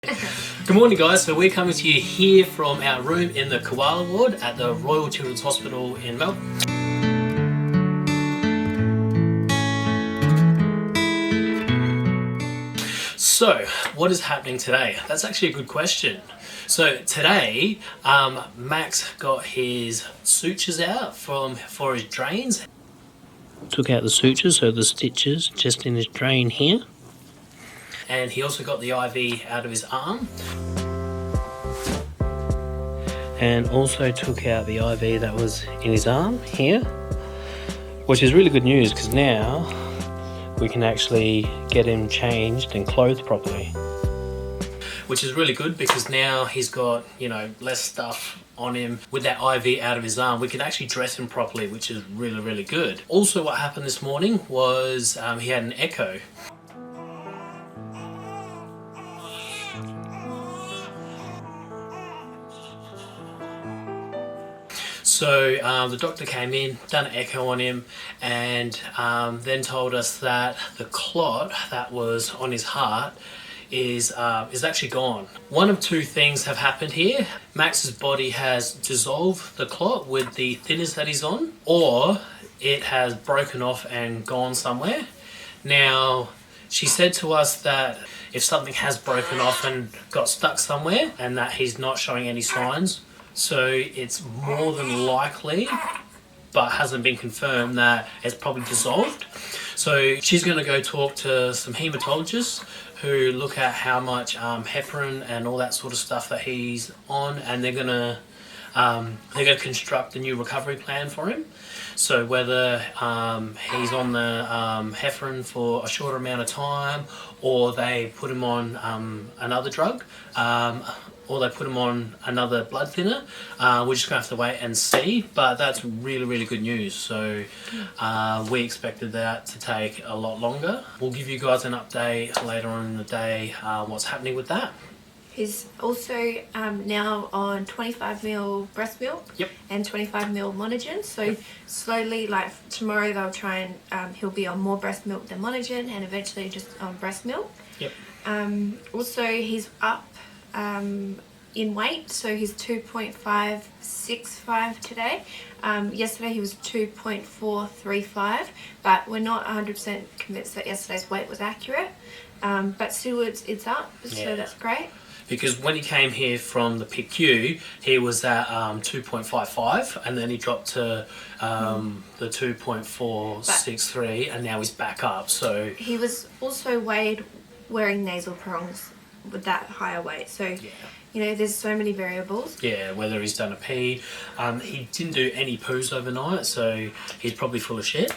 Good morning guys, so we're coming to you here from our room in the Koala Ward at the Royal Children's Hospital in Melbourne. So, what is happening today? That's actually a good question. So today, Max got his sutures out for his drains. Took out the sutures, so the stitches just in his drain here. And he also got the IV out of his arm. And also took out the IV that was in his arm here, which is really good news because now we can actually get him changed and clothed properly. Which is really good because now he's got, less stuff on him. With that IV out of his arm, we can actually dress him properly, which is really, really good. Also, what happened this morning was he had an echo. So the doctor came in, done an echo on him, and then told us that the clot that was on his heart is actually gone. One of two things have happened here. Max's body has dissolved the clot with the thinners that he's on, or it has broken off and gone somewhere. Now, she said to us that if something has broken off and got stuck somewhere and that he's not showing any signs, so it's more than likely, but hasn't been confirmed, that it's probably dissolved. So she's going to go talk to some hematologists who look at how much heparin and all that sort of stuff that he's on, and they're going to construct a new recovery plan for him. So whether he's on the heparin for a shorter amount of time, or they put him on another drug, or they put him on another blood thinner, we're just going to have to wait and see. But that's really, really good news. So we expected that to take a lot longer. We'll give you guys an update later on in the day what's happening with that. He's also now on 25ml breast milk. Yep. And 25ml monogen. So slowly, like tomorrow, they'll try and he'll be on more breast milk than monogen, and eventually just on breast milk. Yep. Also, he's up in weight, so he's 2.565 today. Yesterday he was 2.435, but we're not 100% convinced that yesterday's weight was accurate. But still, it's up, so that's great. Because when he came here from the PQ, he was at 2.55, and then he dropped to the 2.463, and now he's back up. So he was also weighed wearing nasal prongs with that higher weight. So there's so many variables. Yeah, whether he's done a pee. He didn't do any poos overnight, so he's probably full of shit.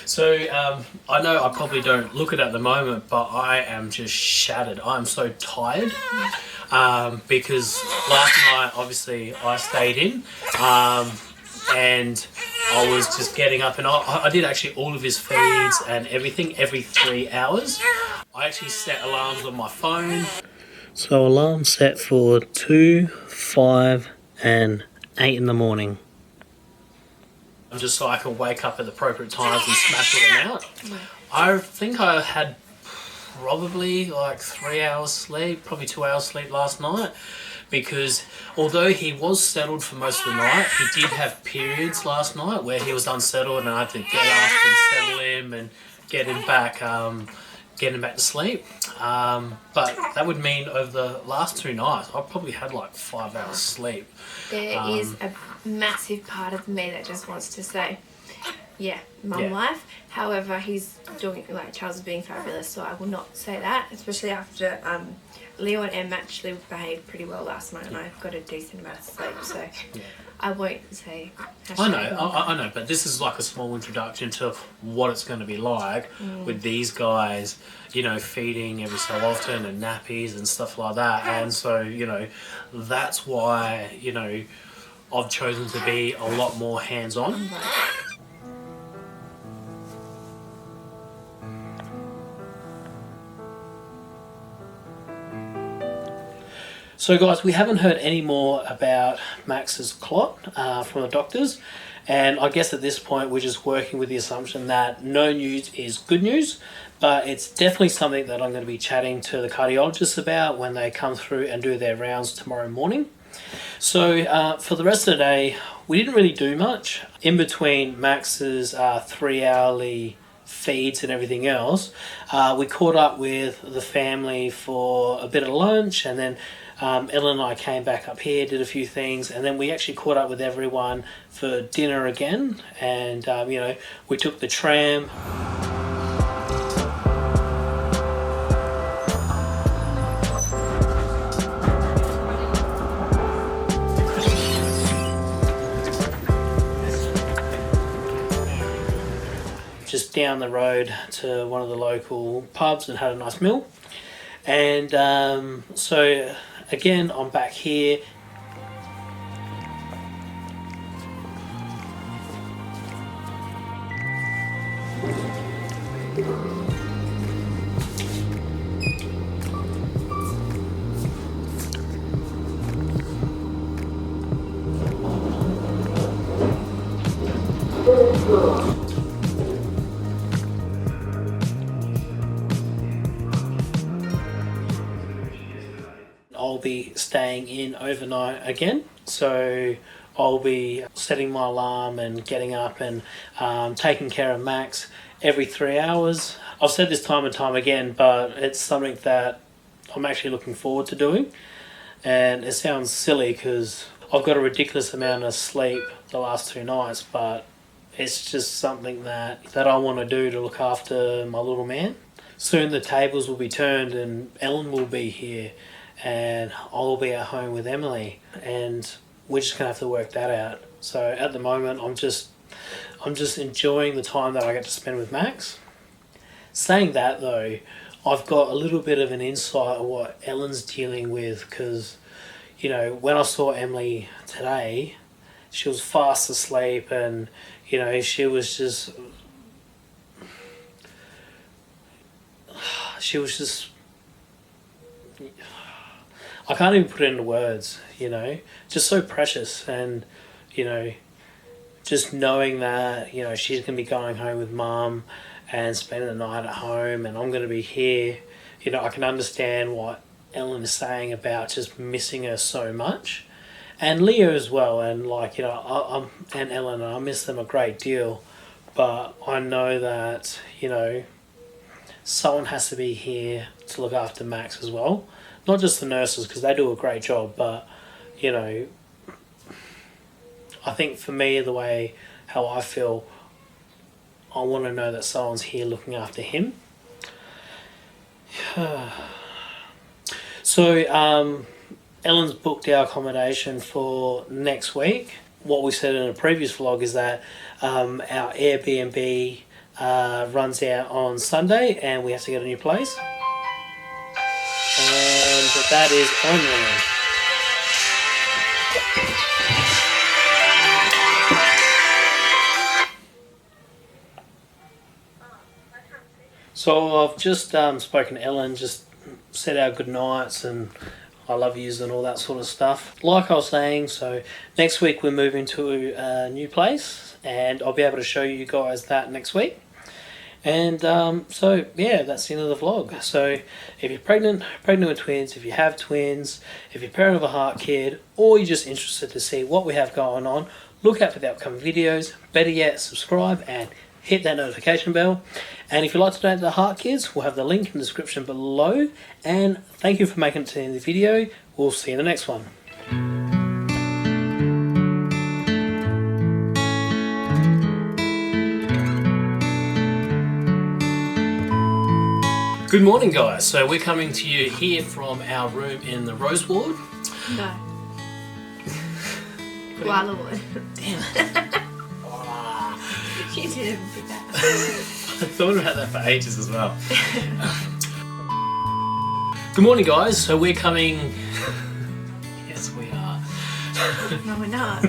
So I know I probably don't look it at the moment, but I am just shattered. I'm so tired because last night, obviously, I stayed in and I was just getting up, and I did actually all of his feeds and everything every 3 hours. I actually set alarms on my phone. So alarm set for 2, 5 and 8 in the morning. Just so I can wake up at the appropriate times and smash them out. I think I had probably like 3 hours sleep, probably 2 hours sleep last night, because although he was settled for most of the night, he did have periods last night where he was unsettled, and I had to get up and settle him and get him back to sleep. But that would mean over the last 2 nights, I probably had like 5 hours sleep. There is a massive part of me that just wants to say, mum life. However, he's doing, Charles is being fabulous, so I will not say that, especially after Leo and Em actually behaved pretty well last night, and I got a decent amount of sleep, so I won't say. I know, but this is like a small introduction to what it's going to be like with these guys, feeding every so often and nappies and stuff like that. And so, that's why, I've chosen to be a lot more hands-on. So guys, we haven't heard any more about Max's clot from the doctors, And I guess at this point we're just working with the assumption that no news is good news, but it's definitely something that I'm going to be chatting to the cardiologists about when they come through and do their rounds tomorrow morning. So for the rest of the day, we didn't really do much. In between Max's 3-hourly feeds and everything else, we caught up with the family for a bit of lunch, and then Ellen and I came back up here, did a few things, and then we actually caught up with everyone for dinner again. And we took the tram. Just down the road to one of the local pubs and had a nice meal. And so again, I'm back here. I'll be staying in overnight again, so I'll be setting my alarm and getting up and taking care of Max every 3 hours. I've said this time and time again, but it's something that I'm actually looking forward to doing. And it sounds silly because I've got a ridiculous amount of sleep the last 2 nights, but it's just something that I want to do to look after my little man. Soon the tables will be turned and Ellen will be here, and I'll be at home with Emily, and we're just gonna have to work that out. So at the moment, I'm just enjoying the time that I get to spend with Max. Saying that though, I've got a little bit of an insight of what Ellen's dealing with, because when I saw Emily today, she was fast asleep, and she was just I can't even put it into words, just so precious. And, just knowing that, she's going to be going home with Mum and spending the night at home, and I'm going to be here, I can understand what Ellen is saying about just missing her so much. And Leo as well, and and Ellen, I miss them a great deal. But I know that, someone has to be here to look after Max as well. Not just the nurses, because they do a great job, but, I think for me, how I feel, I want to know that someone's here looking after him. So, Ellen's booked our accommodation for next week. What we said in a previous vlog is that our Airbnb runs out on Sunday, and we have to get a new place. And that is only. So I've just spoken to Ellen, just said our good nights and I love yous and all that sort of stuff. Like I was saying, so next week we're moving to a new place, and I'll be able to show you guys that next week. And so yeah, that's the end of the vlog. So if you're pregnant with twins, if you have twins, if you're parent of a heart kid, or you're just interested to see what we have going on, look out for the upcoming videos. Better yet, subscribe and hit that notification bell. And if you'd like to donate to the Heart Kids, we'll have the link in the description below. And thank you for making it to the end of the video. We'll see you in the next one. Good morning, guys. So we're coming to you here from our room in the Rose Ward. No. Koala Ward. Damn it. You didn't pick that. I thought about that for ages as well. Good morning, guys. So we're coming... Yes, we are. No, we're not.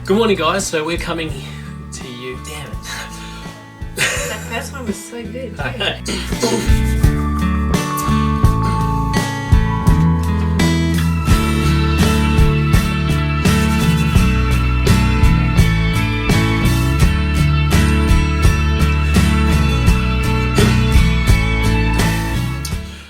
Good morning, guys. So we're coming to you... Damn it. That first one was so good too. Okay.